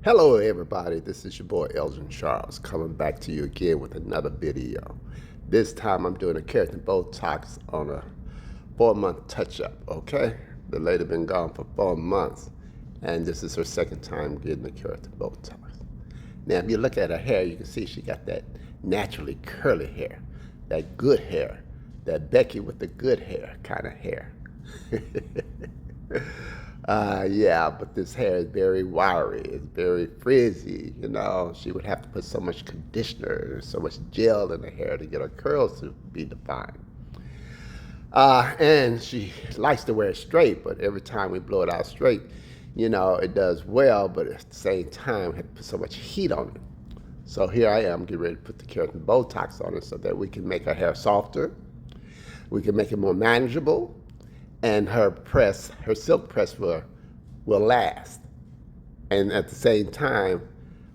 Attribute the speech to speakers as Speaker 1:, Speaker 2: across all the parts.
Speaker 1: Hello everybody, this is your boy Elgin Charles coming back to you again with another video. This time I'm doing a Keratin Botox on a 4-month touch-up, okay? The lady been gone for 4 months and this is her second time getting the Keratin Botox. Now if you look at her hair, you can see she got that naturally curly hair, that good hair, that Becky with the good hair kind of hair. Yeah, but this hair is very wiry, it's very frizzy, you know. She would have to put so much conditioner, so much gel in the hair to get her curls to be defined. And she likes to wear it straight, but every time we blow it out straight, you know, it does well, but at the same time, we have to put so much heat on it. So here I am getting ready to put the Keratin Botox on it so that we can make her hair softer, we can make it more manageable, and her silk press will last. And at the same time,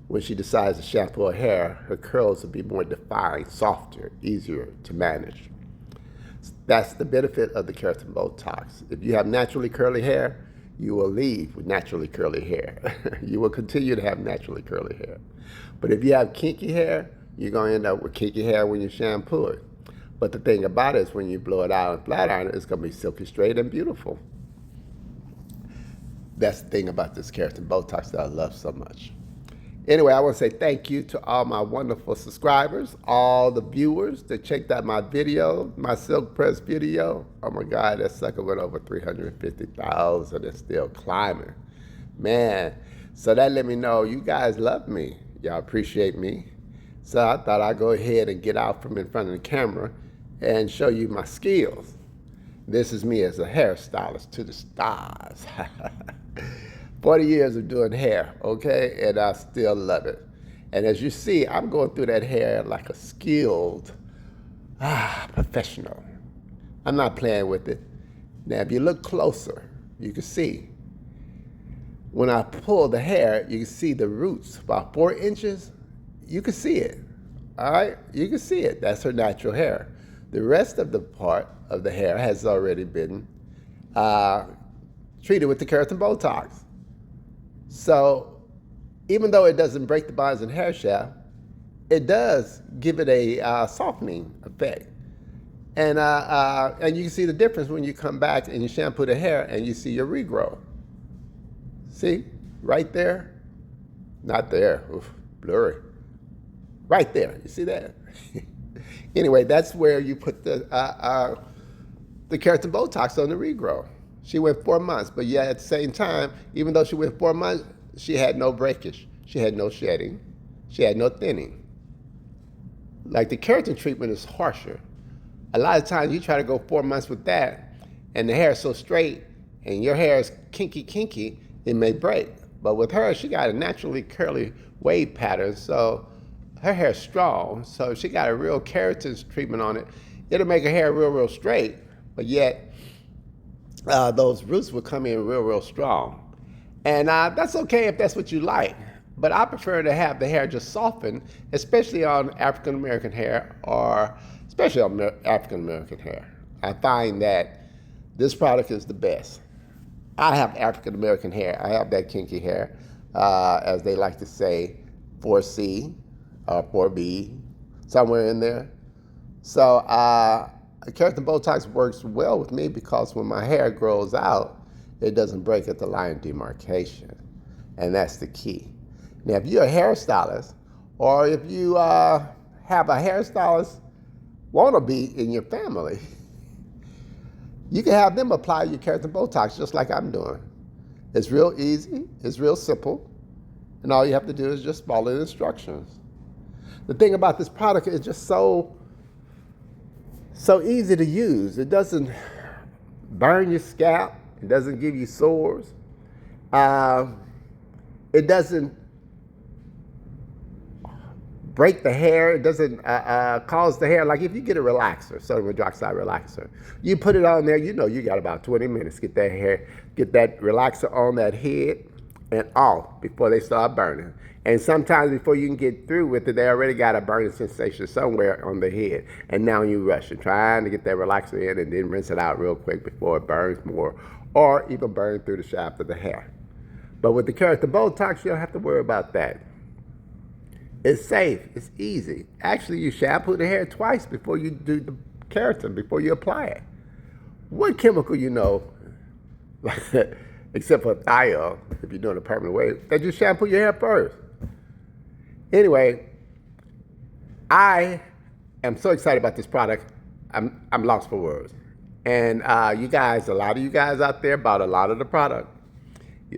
Speaker 1: when she decides to shampoo her hair, her curls will be more defined, softer, easier to manage. That's the benefit of the Keratin Botox. If you have naturally curly hair, you will leave with naturally curly hair. You will continue to have naturally curly hair. But if you have kinky hair, you're going to end up with kinky hair when you shampoo it. But the thing about it is when you blow it out and flat iron it, it's going to be silky straight and beautiful. That's the thing about this Keratin Botox that I love so much. Anyway, I want to say thank you to all my wonderful subscribers, all the viewers that checked out my video, my silk press video. Oh my God, that sucker went over 350,000 and still climbing. Man, so that let me know you guys love me. Y'all appreciate me. So I thought I'd go ahead and get out from in front of the camera and show you my skills. This is me as a hairstylist to the stars. 40 years of doing hair, okay? And I still love it. And as you see, I'm going through that hair like a skilled professional. I'm not playing with it. Now, if you look closer, you can see. When I pull the hair, you can see the roots, about 4 inches. You can see it, all right? You can see it. That's her natural hair. The rest of the part of the hair has already been treated with the Keratin Botox. So even though it doesn't break the bonds in the hair shaft, it does give it a softening effect. And you can see the difference when you come back and you shampoo the hair and you see your regrowth. See, right there? Not there, oof, blurry. Right there, you see that? Anyway, that's where you put the Keratin Botox on the regrow. She went 4 months, but yet at the same time, even though she went 4 months, she had no breakage. She had no shedding. She had no thinning. Like the keratin treatment is harsher. A lot of times you try to go 4 months with that, and the hair is so straight, and your hair is kinky, it may break. But with her, she got a naturally curly wave pattern, so her hair's strong, so if she got a real keratin treatment on it, it'll make her hair real straight, but yet those roots will come in real strong. And that's okay if that's what you like, but I prefer to have the hair just soften, especially on African American hair, or especially on African American hair. I find that this product is the best. I have African American hair. I have that kinky hair, as they like to say, 4C. 4B, somewhere in there. So Keratin Botox works well with me because when my hair grows out, it doesn't break at the line of demarcation. And that's the key. Now, if you're a hairstylist, or if you have a hairstylist wannabe in your family, you can have them apply your Keratin Botox just like I'm doing. It's real easy, it's real simple, and all you have to do is just follow the instructions. The thing about this product is just so easy to use. It doesn't burn your scalp. It doesn't give you sores. It doesn't break the hair. It doesn't cause the hair. Like if you get a relaxer, sodium hydroxide relaxer, you put it on there, you know you got about 20 minutes. Get that relaxer on that head and off before they start burning. And sometimes before you can get through with it, they already got a burning sensation somewhere on the head. And now you rush it, trying to get that relaxer in and then rinse it out real quick before it burns more, or even burn through the shaft of the hair. But with the Keratin Botox, you don't have to worry about that. It's safe. It's easy. Actually, you shampoo the hair twice before you do the keratin, before you apply it. What chemical you know, except for thiol, if you're doing a permanent wave, that you shampoo your hair first. Anyway, I am so excited about this product. I'm lost for words. And you guys, a lot of you guys out there bought a lot of the product.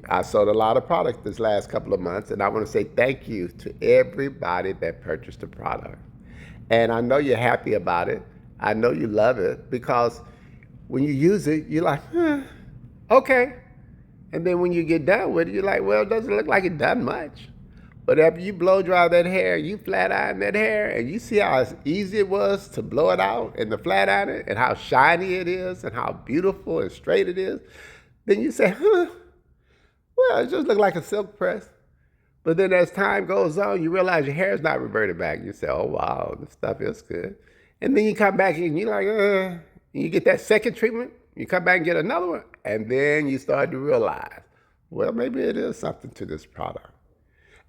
Speaker 1: I sold a lot of product this last couple of months, and I want to say thank you to everybody that purchased the product. And I know you're happy about it. I know you love it, because when you use it, you're like, okay. And then when you get done with it, you're like, well, it doesn't look like it done much. But after you blow dry that hair, you flat iron that hair, and you see how easy it was to blow it out and to flat iron it, and how shiny it is, and how beautiful and straight it is, then you say, well, it just looks like a silk press. But then as time goes on, you realize your hair is not reverted back. You say, oh, wow, this stuff is good. And then you come back and you're like, and you get that second treatment. You come back and get another one. And then you start to realize, well, maybe it is something to this product.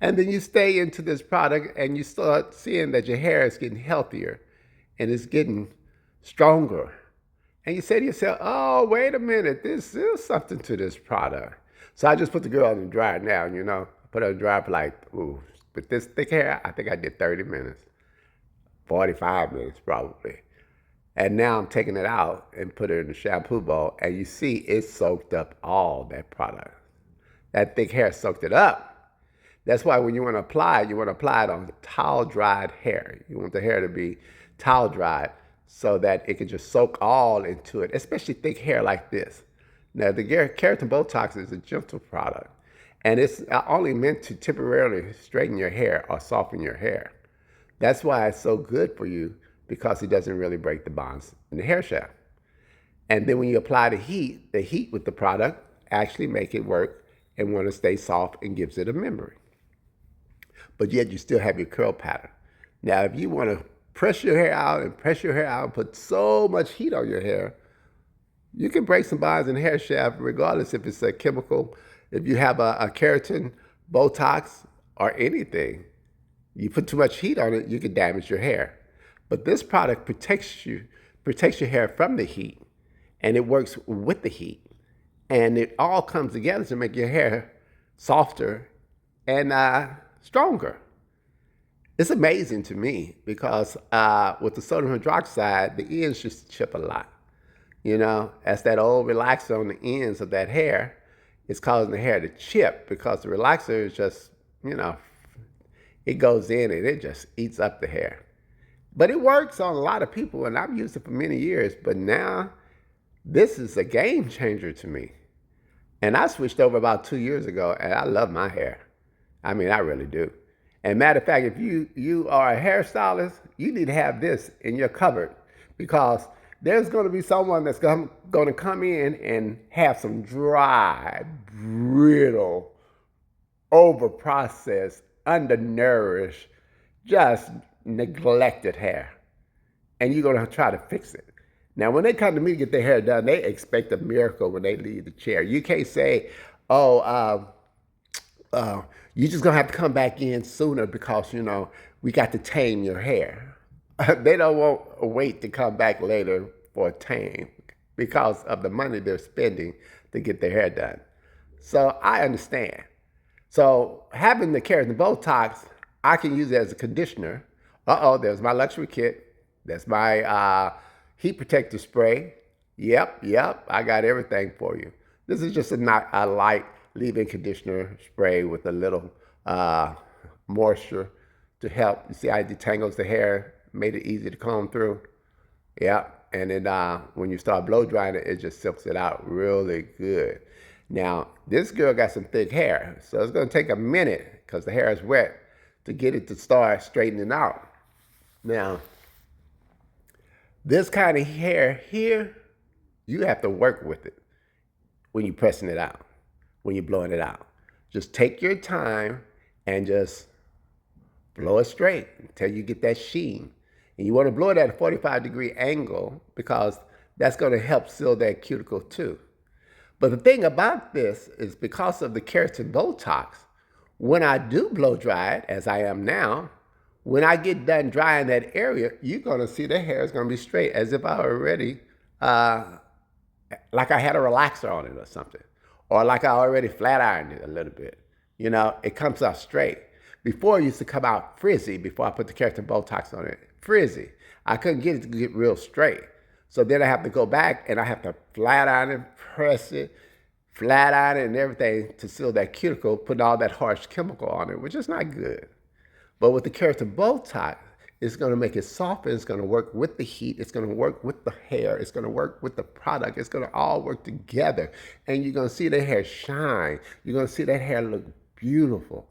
Speaker 1: And then you stay into this product and you start seeing that your hair is getting healthier and it's getting stronger. And you say to yourself, oh, wait a minute, this is something to this product. So I just put the girl on the dryer now, you know. Put her on the dryer for like, with this thick hair, I think I did 30 minutes, 45 minutes probably. And now I'm taking it out and put it in the shampoo bowl, and you see it soaked up all that product. That thick hair soaked it up. That's why when you want to apply it, you want to apply it on towel-dried hair. You want the hair to be towel-dried so that it can just soak all into it, especially thick hair like this. Now, the Keratin Botox is a gentle product, and it's only meant to temporarily straighten your hair or soften your hair. That's why it's so good for you, because it doesn't really break the bonds in the hair shaft. And then when you apply the heat with the product actually make it work and want to stay soft and gives it a memory. But yet you still have your curl pattern. Now, if you want to press your hair out and put so much heat on your hair, you can break some bonds in the hair shaft regardless if it's a chemical. If you have a keratin, Botox, or anything, you put too much heat on it, you can damage your hair. But this product protects your hair from the heat, and it works with the heat. And it all comes together to make your hair softer and stronger. It's amazing to me, because with the sodium hydroxide, the ends just chip a lot. You know, as that old relaxer on the ends of that hair is causing the hair to chip, because the relaxer is just, you know, it goes in and it just eats up the hair. But it works on a lot of people, and I've used it for many years. But now, this is a game changer to me. And I switched over about 2 years ago, and I love my hair. I mean, I really do. And matter of fact, if you are a hairstylist, you need to have this in your cupboard, because there's going to be someone that's going to come in and have some dry, brittle, overprocessed, undernourished, just neglected hair. And you're going to try to fix it. Now, when they come to me to get their hair done, they expect a miracle when they leave the chair. You can't say, you're just going to have to come back in sooner because, you know, we got to tame your hair. They don't want to wait to come back later for a tame because of the money they're spending to get their hair done. So I understand. So having the Keratin Botox, I can use it as a conditioner. There's my luxury kit. That's my heat protector spray. Yep, I got everything for you. This is just a light leave-in conditioner spray with a little moisture to help. You see how it detangles the hair, made it easy to comb through. Yeah, and then when you start blow drying it, it just silks it out really good. Now, this girl got some thick hair, so it's going to take a minute because the hair is wet to get it to start straightening out. Now, this kind of hair here, you have to work with it when you're pressing it out, when you're blowing it out. Just take your time and just blow it straight until you get that sheen. And you want to blow it at a 45-degree angle because that's going to help seal that cuticle too. But the thing about this is because of the keratin Botox, when I do blow dry it, as I am now, when I get done drying that area, you're going to see the hair is going to be straight as if I already, like I had a relaxer on it or something. Or like I already flat ironed it a little bit. You know, it comes out straight. Before it used to come out frizzy before I put the keratin Botox on it. Frizzy. I couldn't get it to get real straight. So then I have to go back and I have to flat iron it, press it, flat iron it and everything to seal that cuticle, put all that harsh chemical on it, which is not good. But with the keratin Botox, it's going to make it softer. It's going to work with the heat. It's going to work with the hair. It's going to work with the product. It's going to all work together. And you're going to see the hair shine. You're going to see that hair look beautiful.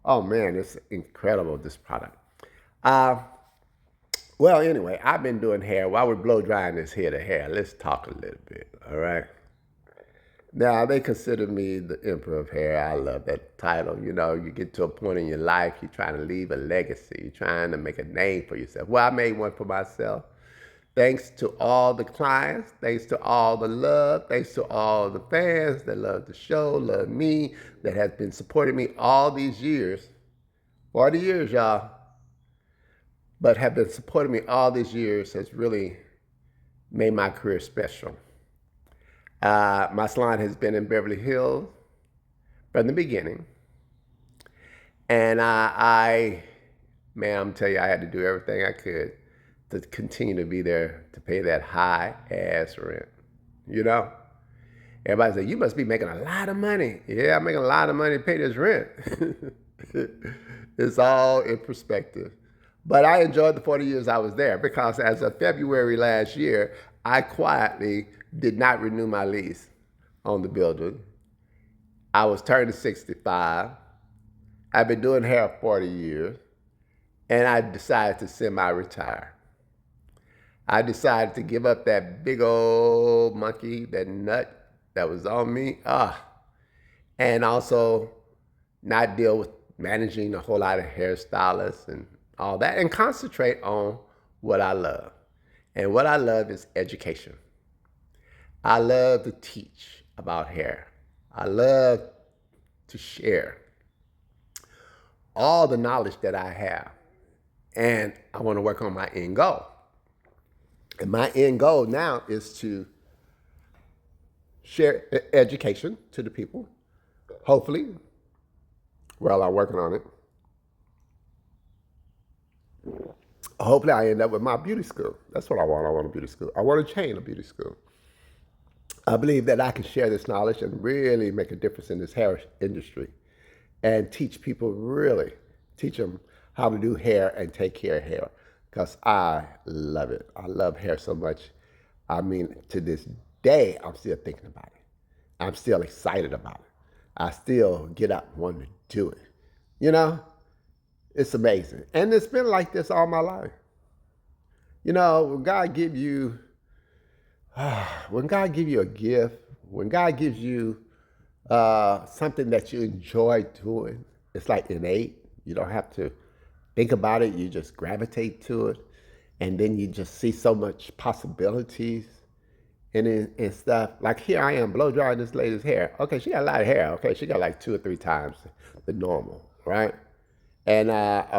Speaker 1: Oh, man, it's incredible, this product. Well, anyway, I've been doing hair. While we're blow drying this hair to hair, let's talk a little bit, all right? Now, they consider me the emperor of hair. I love that title. You know, you get to a point in your life, you're trying to leave a legacy. You're trying to make a name for yourself. Well, I made one for myself. Thanks to all the clients, thanks to all the love, thanks to all the fans that love the show, love me, that has been supporting me all these years. 40 years, y'all. But have been supporting me all these years has really made my career special. My salon has been in Beverly Hills from the beginning. And man, I'm telling you, I had to do everything I could to continue to be there to pay that high ass rent. You know? Everybody say, you must be making a lot of money. Yeah, I'm making a lot of money to pay this rent. It's all in perspective. But I enjoyed the 40 years I was there because as of February last year, I quietly did not renew my lease on the building. I was turning 65. I've been doing hair 40 years, and I decided to semi-retire. I decided to give up that big old monkey, that nut that was on me, and also not deal with managing a whole lot of hairstylists and all that, and concentrate on what I love. And what I love is education. I love to teach about hair. I love to share all the knowledge that I have. And I want to work on my end goal. And my end goal now is to share education to the people, hopefully. Well, I'm working on it. Hopefully I end up with my beauty school. That's what I want. I want a beauty school. I want to chain a beauty school. I believe that I can share this knowledge and really make a difference in this hair industry and teach people, really teach them how to do hair and take care of hair, because I love it. I love hair so much. I mean, to this day, I'm still thinking about it. I'm still excited about it. I still get up wanting to do it. You know, it's amazing. And it's been like this all my life. You know, when God gives you a gift, when God gives you something that you enjoy doing, it's like innate. You don't have to think about it. You just gravitate to it. And then you just see so much possibilities and stuff. Like here I am blow drying this lady's hair. Okay, she got a lot of hair. Okay, she got like 2 or 3 times the normal, right? And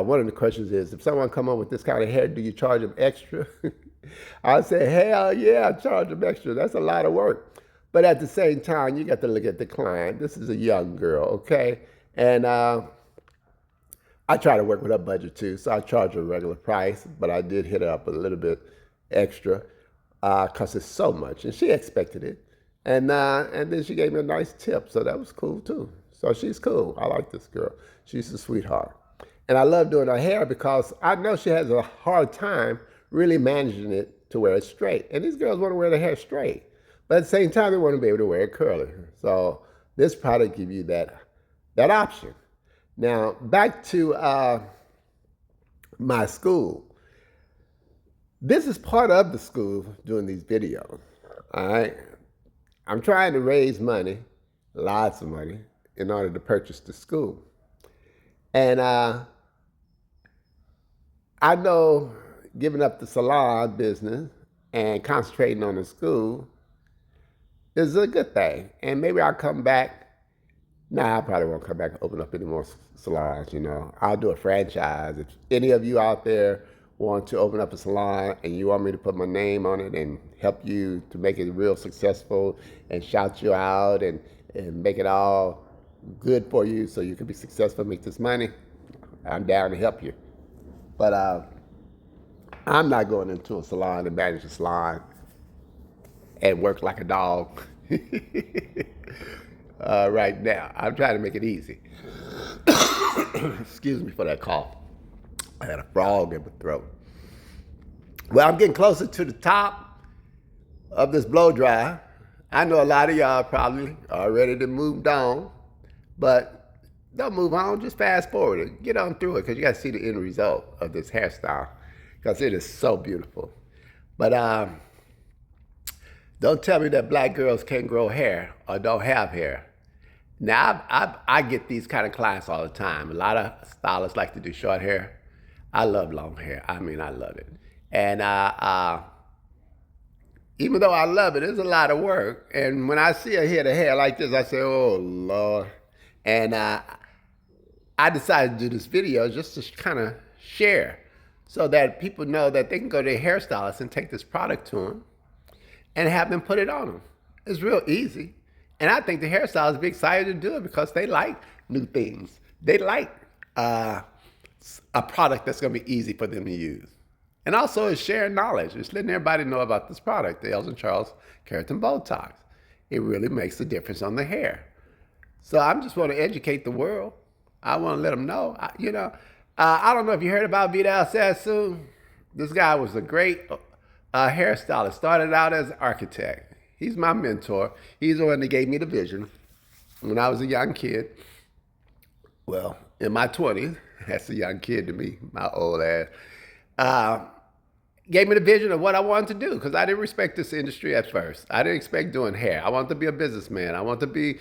Speaker 1: one of the questions is, if someone come up with this kind of hair, do you charge them extra? I say, hell yeah, I charge them extra. That's a lot of work. But at the same time, you got to look at the client. This is a young girl, okay? And I try to work with her budget too, so I charge her a regular price, but I did hit her up a little bit extra because it's so much, and she expected it. And then she gave me a nice tip, so that was cool too. So she's cool. I like this girl. She's a sweetheart. And I love doing her hair because I know she has a hard time really managing it to wear it straight. And these girls want to wear their hair straight, but at the same time, they want to be able to wear it curly. So this product gives you that option. Now, back to my school. This is part of the school doing these videos, all right? I'm trying to raise money, lots of money, in order to purchase the school. And I know giving up the salon business and concentrating on the school is a good thing. And maybe I'll come back. Nah, I probably won't come back and open up any more salons, you know. I'll do a franchise. If any of you out there want to open up a salon and you want me to put my name on it and help you to make it real successful and shout you out and make it all good for you so you can be successful, make this money, I'm down to help you. But I'm not going into a salon and manage a salon and work like a dog right now. I'm trying to make it easy. Excuse me for that cough. I had a frog in my throat. Well, I'm getting closer to the top of this blow dry. I know a lot of y'all probably are ready to move on, but don't move on, just fast forward it. Get on through it because you got to see the end result of this hairstyle because it is so beautiful. But don't tell me that black girls can't grow hair or don't have hair. Now, I get these kind of clients all the time. A lot of stylists like to do short hair. I love long hair. I mean, I love it. And even though I love it, it's a lot of work. And when I see a head of hair like this, I say, oh, Lord. And I decided to do this video just to kind of share so that people know that they can go to their hairstylist and take this product to them and have them put it on them. It's real easy. And I think the hairstylists be excited to do it because they like new things. They like a product that's going to be easy for them to use. And also it's sharing knowledge. It's letting everybody know about this product, the EC Keratin Botox. It really makes a difference on the hair. So I just want to educate the world. I want to let them know. I don't know if you heard about Vidal Sassoon. This guy was a great hairstylist. Started out as an architect. He's my mentor. He's the one that gave me the vision when I was a young kid. Well, in my 20s, that's a young kid to me, my old ass. Gave me the vision of what I wanted to do because I didn't respect this industry at first. I didn't expect doing hair. I wanted to be a businessman. I wanted to be,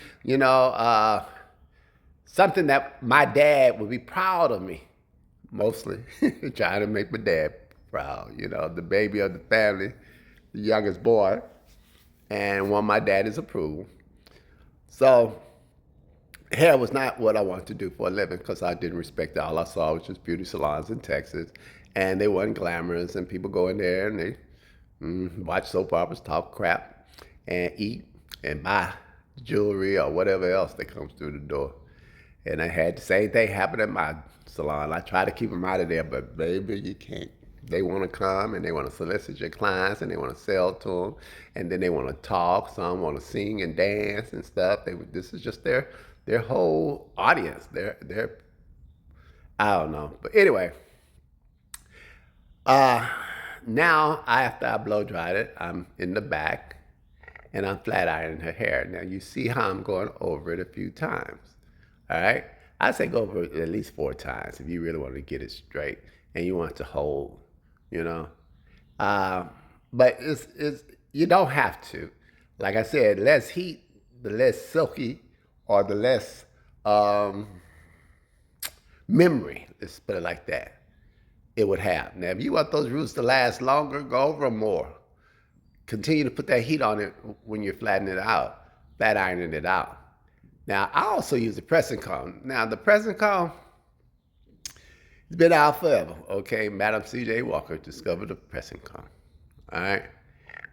Speaker 1: something that my dad would be proud of me, mostly trying to make my dad proud, the baby of the family, the youngest boy, and want my daddy's approval. So hair was not what I wanted to do for a living because I didn't respect it. All I saw was just beauty salons in Texas, and they weren't glamorous, and people go in there and they watch soap operas, talk crap, and eat and buy jewelry or whatever else that comes through the door. And I had the same thing happen at my salon. I try to keep them out of there, but baby, you can't. They want to come and they want to solicit your clients and they want to sell to them, and then they want to talk. Some want to sing and dance and stuff. This is just their whole audience. They're I don't know, but anyway. Now after I blow dried it, I'm in the back and I'm flat ironing her hair. Now you see how I'm going over it a few times. All right, I say go over it at least 4 times if you really want to get it straight and you want it to hold, But it's you don't have to. Like I said, less heat, the less silky, or the less memory. Let's put it like that. It would have. Now, if you want those roots to last longer, go over them more. Continue to put that heat on it when you're flat ironing it out. Now, I also use the pressing comb. Now, the pressing comb has been out forever, okay? Madam C.J. Walker discovered the pressing comb, all right?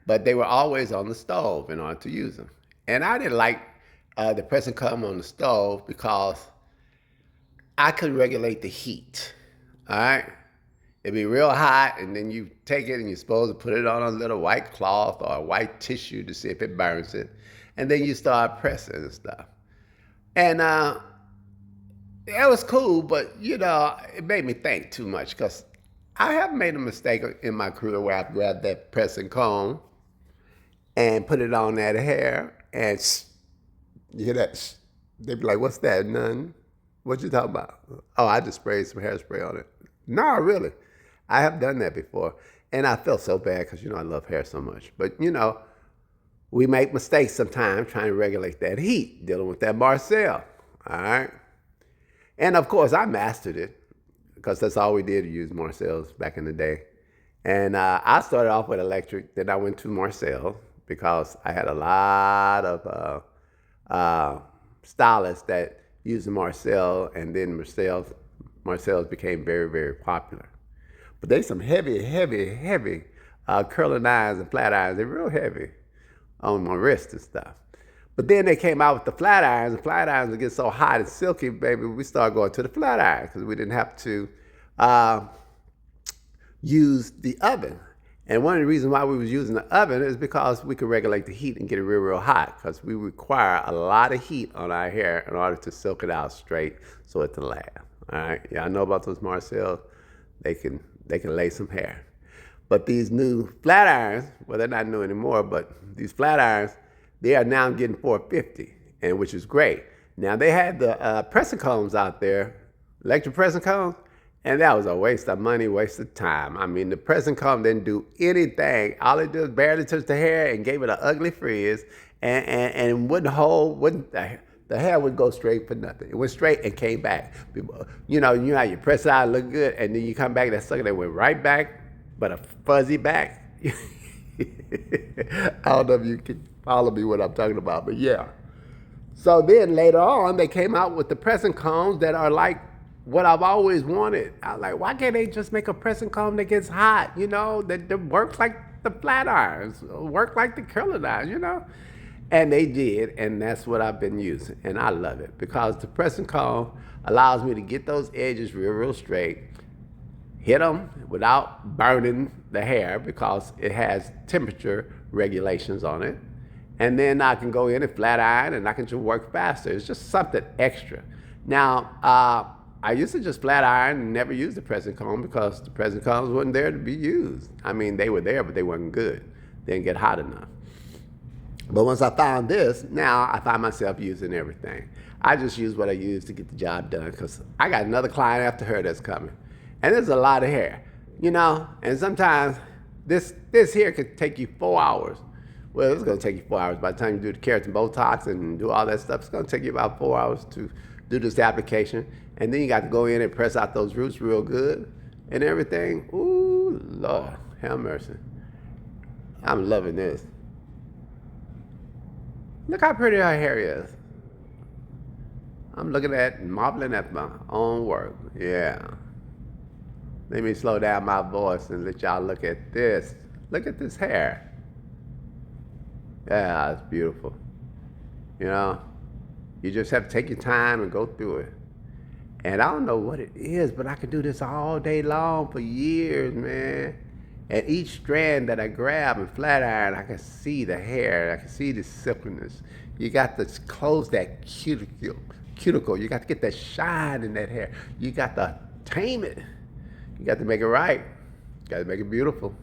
Speaker 1: But they were always on the stove in order to use them. And I didn't like the pressing comb on the stove because I could regulate the heat, all right? It'd be real hot, and then you take it and you're supposed to put it on a little white cloth or a white tissue to see if it burns it. And then you start pressing and stuff. And it was cool, but, it made me think too much because I have made a mistake in my career where I've grabbed that pressing comb and put it on that hair, and you hear that? They be like, what's that? None. What you talking about? Oh, I just sprayed some hairspray on it. No, really. I have done that before. And I felt so bad because, I love hair so much. But, we make mistakes sometimes trying to regulate that heat, dealing with that Marcel, all right? And, of course, I mastered it because that's all we did, use Marcels back in the day. And I started off with electric, then I went to Marcel because I had a lot of stylists that used the Marcel, and then Marcel's became very, very popular. But they some heavy, heavy, heavy curling irons and flat irons. They're real heavy on my wrist and stuff. But then they came out with the flat irons, and flat irons would get so hot and silky, baby, we started going to the flat iron because we didn't have to use the oven. And one of the reasons why we was using the oven is because we could regulate the heat and get it real, real hot, because we require a lot of heat on our hair in order to silk it out straight so it can last. All right, y'all know about those Marcels? They can lay some hair. But these new flat irons, well, they're not new anymore, but these flat irons, they are now getting $450, and which is great. Now, they had the pressing combs out there, electric pressing combs, and that was a waste of money, waste of time. I mean, the pressing comb didn't do anything. All it did was barely touch the hair and gave it an ugly frizz, and wouldn't hold, the hair would go straight for nothing. It went straight and came back. You know how you press it out, look good, and then you come back, that sucker, that went right back, but a fuzzy back. I don't know if you can follow me what I'm talking about, but yeah. So then later on, they came out with the pressing combs that are like what I've always wanted. I was like, why can't they just make a pressing comb that gets hot, that works like the flat irons, work like the curling irons, And they did, and that's what I've been using, and I love it because the pressing comb allows me to get those edges real, real straight, hit them without burning the hair because it has temperature regulations on it. And then I can go in and flat iron and I can just work faster. It's just something extra. Now, I used to just flat iron and never use the pressing comb because the pressing combs weren't there to be used. I mean, they were there, but they weren't good. They didn't get hot enough. But once I found this, now I find myself using everything. I just use what I use to get the job done because I got another client after her that's coming. And there's a lot of hair, and sometimes this here could take you 4 hours. Well, it's gonna take you 4 hours. By the time you do the Keratin Botox and do all that stuff, it's gonna take you about 4 hours to do this application. And then you got to go in and press out those roots real good and everything. Ooh, Lord, have mercy. I'm loving this. Look how pretty her hair is. I'm looking at and marveling at my own work. Yeah. Let me slow down my voice and let y'all look at this. Look at this hair. Yeah, it's beautiful. You just have to take your time and go through it. And I don't know what it is, but I could do this all day long for years, man. And each strand that I grab and flat iron, I can see the hair. I can see the silkiness. You got to close that cuticle. You got to get that shine in that hair. You got to tame it. You got to make it right. You got to make it beautiful.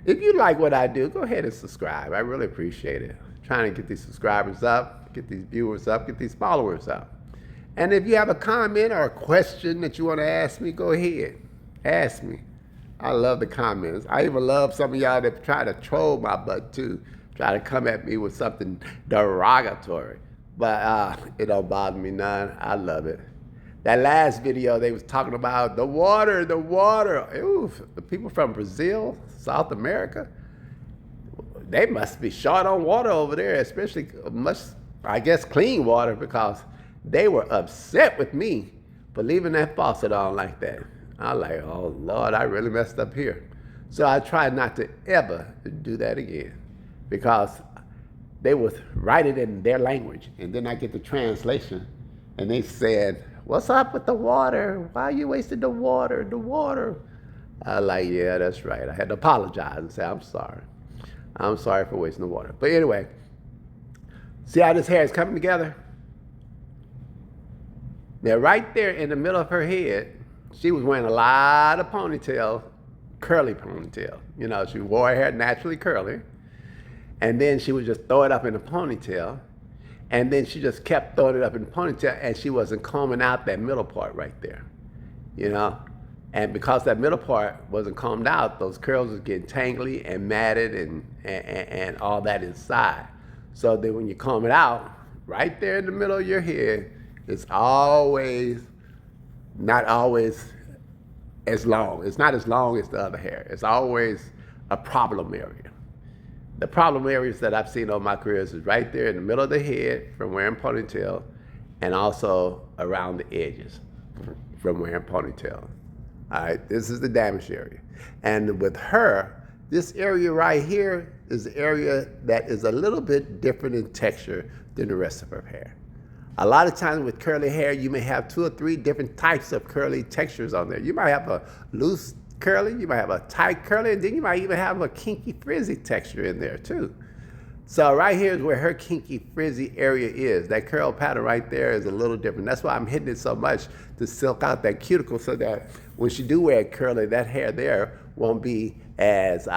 Speaker 1: If you like what I do, go ahead and subscribe. I really appreciate it. I'm trying to get these subscribers up, get these viewers up, get these followers up. And if you have a comment or a question that you want to ask me, go ahead. Ask me. I love the comments. I even love some of y'all that try to troll my butt too, try to come at me with something derogatory. But it don't bother me none. I love it. That last video, they was talking about the water. Ooh, the people from Brazil, South America, they must be short on water over there, especially I guess, clean water, because they were upset with me for leaving that faucet on like that. I was like, oh Lord, I really messed up here. So I tried not to ever do that again because they would write it in their language. And then I get the translation and they said, what's up with the water? Why you wasted the water? I was like, yeah, that's right. I had to apologize and say, I'm sorry. I'm sorry for wasting the water. But anyway, see how this hair is coming together? Now, right there in the middle of her head, she was wearing a lot of ponytail, curly ponytail. She wore her hair naturally curly. And then she would just throw it up in a ponytail. And then she just kept throwing it up in the ponytail, and she wasn't combing out that middle part right there, And because that middle part wasn't combed out, those curls was getting tangly and matted and all that inside. So then when you comb it out, right there in the middle of your head, it's not always as long. It's not as long as the other hair. It's always a problem area. The problem areas that I've seen over my career is right there in the middle of the head from wearing ponytail, and also around the edges from wearing ponytail. All right, this is the damaged area. And with her, this area right here is the area that is a little bit different in texture than the rest of her hair. A lot of times with curly hair, you may have 2 or 3 different types of curly textures on there. You might have a loose curly, you might have a tight curly, and then you might even have a kinky frizzy texture in there too. So right here is where her kinky frizzy area is. That curl pattern right there is a little different. That's why I'm hitting it so much to silk out that cuticle so that when she do wear it curly, that hair there won't be as,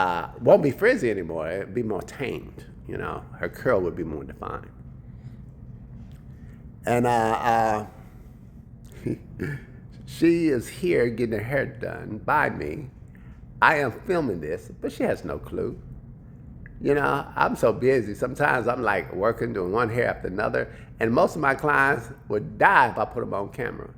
Speaker 1: won't be frizzy anymore. It'll be more tamed, you know. Her curl would be more defined. And she is here getting her hair done by me. I am filming this, but she has no clue. You know, I'm so busy. Sometimes I'm like working, doing one hair after another, and most of my clients would die if I put them on camera.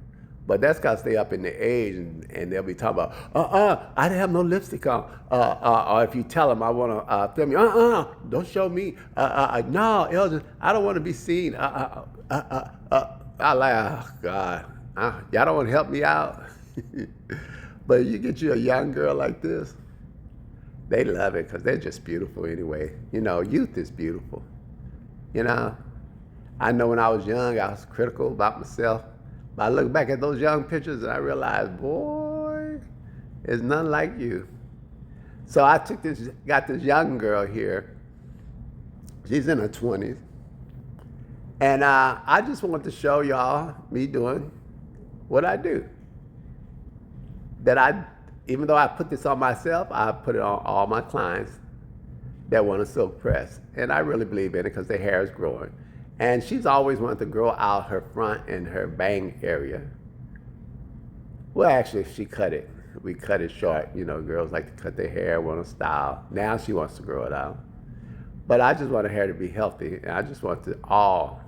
Speaker 1: But that's because they up in the age, and they'll be talking about, I didn't have no lipstick on. Or if you tell them I want to film you, don't show me. No, Elgin, I don't want to be seen. I like, oh God, y'all don't want to help me out? But you get you a young girl like this, they love it because they're just beautiful anyway. You know, youth is beautiful. You know, I know when I was young, I was critical about myself. But I look back at those young pictures and I realized, boy, there's none like you. So I got this young girl here. She's in her 20s. And I just want to show y'all me doing what I do. That even though I put this on myself, I put it on all my clients that want a silk press. And I really believe in it because their hair is growing. And she's always wanted to grow out her front and her bang area. Well, actually, she cut it. We cut it short. You know, girls like to cut their hair, want to style. Now she wants to grow it out. But I just want her hair to be healthy. And I just want to all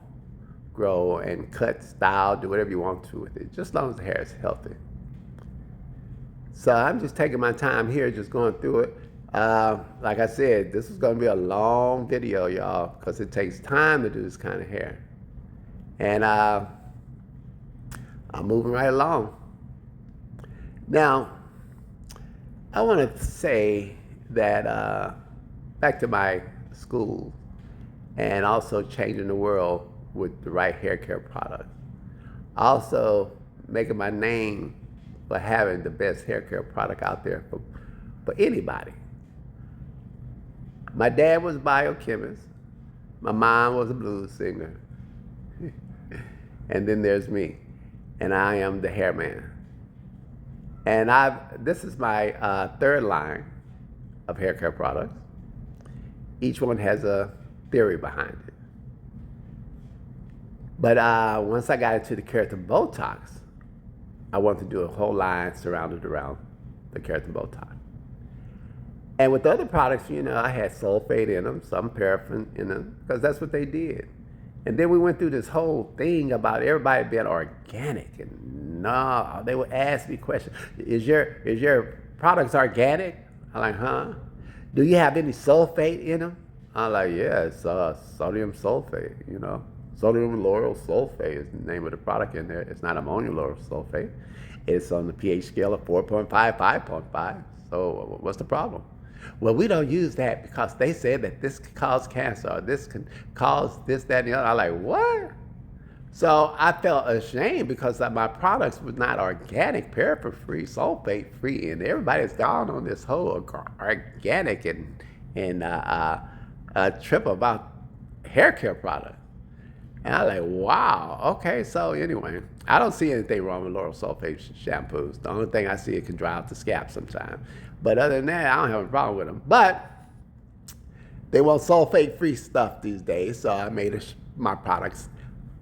Speaker 1: grow and cut, style, do whatever you want to with it, just as long as the hair is healthy. So I'm just taking my time here, just going through it. Like I said, this is going to be a long video, y'all, because it takes time to do this kind of hair. And I'm moving right along. Now, I want to say that back to my school and also changing the world with the right hair care products. Also making my name for having the best hair care product out there for anybody. My dad was a biochemist. My mom was a blues singer. And then there's me. And I am the hair man. And this is my third line of hair care products. Each one has a theory behind it. But once I got into the Keratin Botox, I wanted to do a whole line surrounded around the Keratin Botox. And with the other products, you know, I had sulfate in them, some paraffin in them, because that's what they did. And then we went through this whole thing about everybody being organic. And no, they would ask me questions. Is your products organic? I'm like, huh? Do you have any sulfate in them? I'm like, yeah, it's sodium sulfate, you know. Sodium lauryl sulfate is the name of the product in there. It's not ammonium lauryl sulfate. It's on the pH scale of 4.5, 5.5. So what's the problem? Well, we don't use that because they said that this can cause cancer, or this can cause this, that, and the other. I'm like, what? So I felt ashamed because my products were not organic, paraffin-free, sulfate-free, and everybody's gone on this whole organic and trip about hair care products. And I'm like, wow, okay, so anyway, I don't see anything wrong with lauryl sulfate shampoos. The only thing I see, it can dry out the scalp sometimes. But other than that, I don't have a problem with them. But they want sulfate-free stuff these days, so I made my products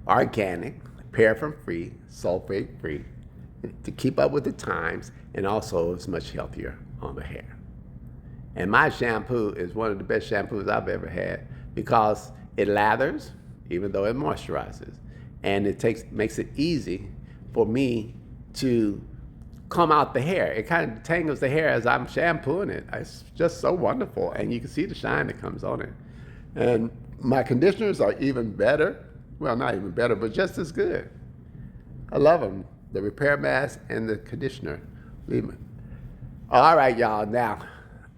Speaker 1: organic, paraffin-free, sulfate-free, to keep up with the times, and also it's much healthier on the hair. And my shampoo is one of the best shampoos I've ever had because it lathers, even though it moisturizes. And it makes it easy for me to comb out the hair. It kind of detangles the hair as I'm shampooing it. It's just so wonderful, and you can see the shine that comes on it. And my conditioners are even better. Well, not even better, but just as good. I love them. The repair mask and the conditioner. Leave me. All right, y'all. Now,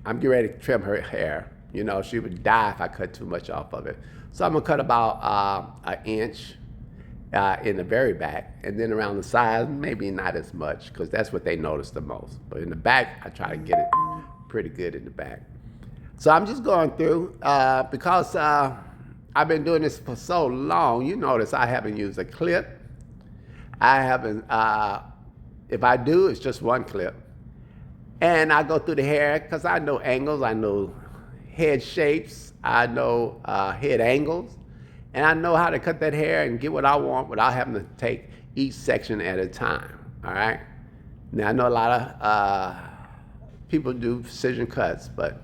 Speaker 1: I'm getting ready to trim her hair. You know, she would die if I cut too much off of it. So I'm gonna cut about an inch in the very back, and then around the sides, maybe not as much, because that's what they notice the most. But in the back, I try to get it pretty good in the back. So I'm just going through, because I've been doing this for so long, you notice I haven't used a clip. I haven't, if I do, it's just one clip. And I go through the hair, because I know angles, I know head shapes, I know head angles, and I know how to cut that hair and get what I want without having to take each section at a time, all right? Now, I know a lot of people do precision cuts, but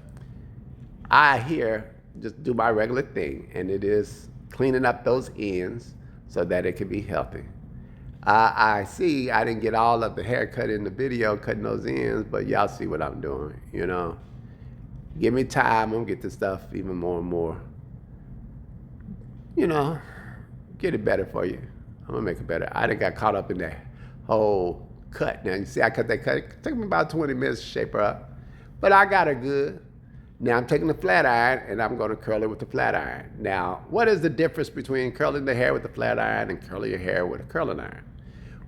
Speaker 1: I here just do my regular thing, and it is cleaning up those ends so that it can be healthy. I see I didn't get all of the hair cut in the video, cutting those ends, but y'all see what I'm doing, you know? Give me time, I'm gonna get this stuff even more and more, you know, get it better for you. I'm gonna make it better. I done got caught up in that whole cut. Now, you see I cut that cut, it took me about 20 minutes to shape her up, but I got her good. Now I'm taking the flat iron and I'm gonna curl it with the flat iron. Now, what is the difference between curling the hair with the flat iron and curling your hair with a curling iron?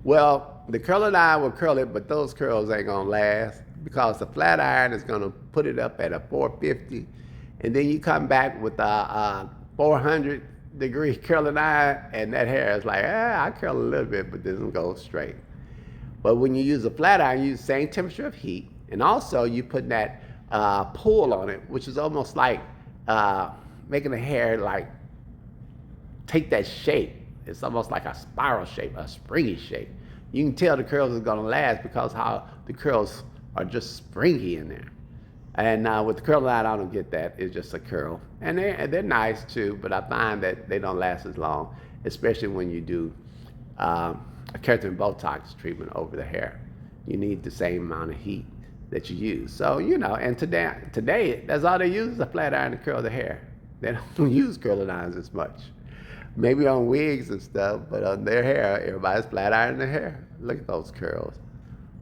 Speaker 1: Well, the curling iron will curl it, but those curls ain't gonna last, because the flat iron is gonna put it up at a 450, and then you come back with a 400-degree curling iron, and that hair is like, I curl a little bit, but doesn't go straight. But when you use a flat iron, you use the same temperature of heat, and also you put that pull on it, which is almost like making the hair like take that shape. It's almost like a spiral shape, a springy shape. You can tell the curls are gonna last because how the curls are just springy in there. And with the curling iron, I don't get that. It's just a curl. And they're nice too, but I find that they don't last as long, especially when you do a keratin Botox treatment over the hair. You need the same amount of heat that you use. So, you know, and today that's all they use is a flat iron to curl the hair. They don't use curling irons as much. Maybe on wigs and stuff, but on their hair, everybody's flat ironing their hair. Look at those curls.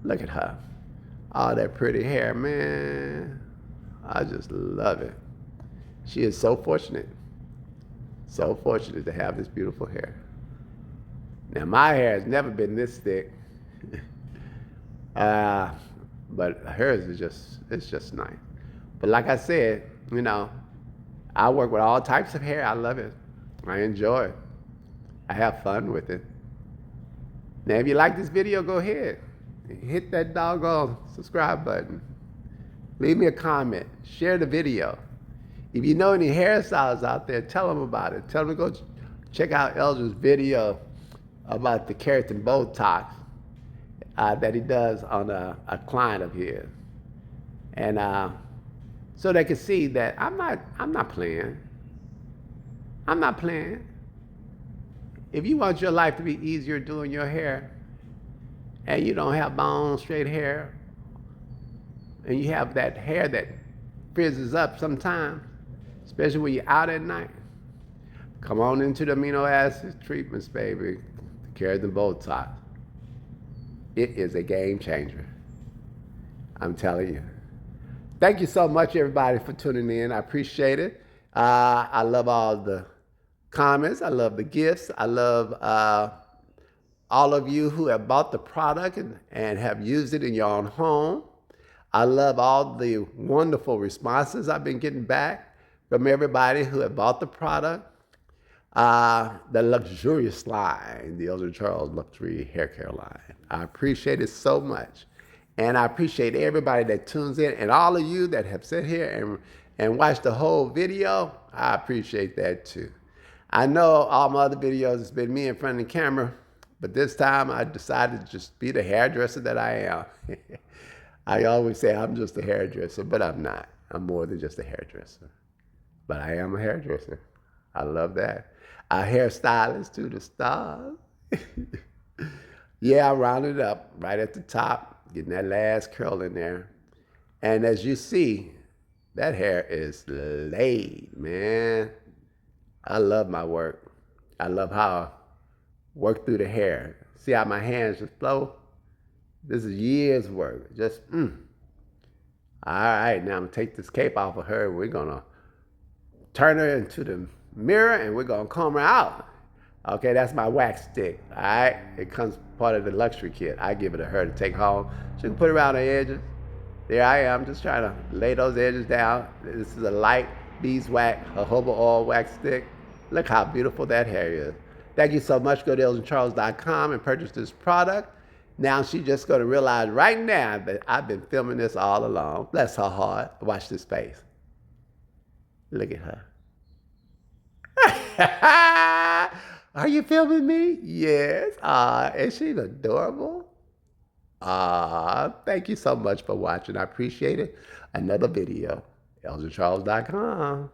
Speaker 1: Look at her. All that pretty hair, man. I just love it. She is so fortunate to have this beautiful hair. Now, my hair has never been this thick, but hers is it's just nice. But like I said, you know, I work with all types of hair. I love it. I enjoy it. I have fun with it. Now, if you like this video, go ahead. Hit that doggone subscribe button. Leave me a comment. Share the video. If you know any hairstylists out there, tell them about it. Tell them to go check out Elder's video about the Keratin Botox that he does on a client of his. And so they can see that I'm not playing. I'm not playing. If you want your life to be easier doing your hair, and you don't have bone straight hair, and you have that hair that frizzes up sometimes, especially when you're out at night, come on into the amino acid treatments, baby. The Keratin Botox. It is a game changer. I'm telling you. Thank you so much, everybody, for tuning in. I appreciate it. I love all the comments. I love the gifts. I love all of you who have bought the product and have used it in your own home. I love all the wonderful responses I've been getting back from everybody who have bought the product. The luxurious line, the Elder Charles Luxury Hair Care line. I appreciate it so much. And I appreciate everybody that tunes in, and all of you that have sat here and watched the whole video. I appreciate that too. I know all my other videos, it's been me in front of the camera, but this time I decided to just be the hairdresser that I am. I always say I'm just a hairdresser, but I'm not. I'm more than just a hairdresser. But I am a hairdresser. I love that. A hairstylist to the stars. Yeah, I rounded up right at the top. getting that last curl in there. And as you see, that hair is laid, man. I love my work. I love how I work through the hair. See how my hands just flow? This is years' work. Just, All right, now I'm gonna take this cape off of her. We're gonna turn her into the mirror and we're gonna comb her out. Okay, that's my wax stick. All right, it comes part of the luxury kit. I give it to her to take home. She can put it around the edges. There I am, just trying to lay those edges down. This is a light beeswax, jojoba oil wax stick. Look how beautiful that hair is. Thank you so much. Go to elgincharles.com and purchase this product. Now she's just going to realize right now that I've been filming this all along. Bless her heart. Watch this face. Look at her. Are you filming me? Yes. Is she adorable? Thank you so much for watching. I appreciate it. Another video. elgincharles.com.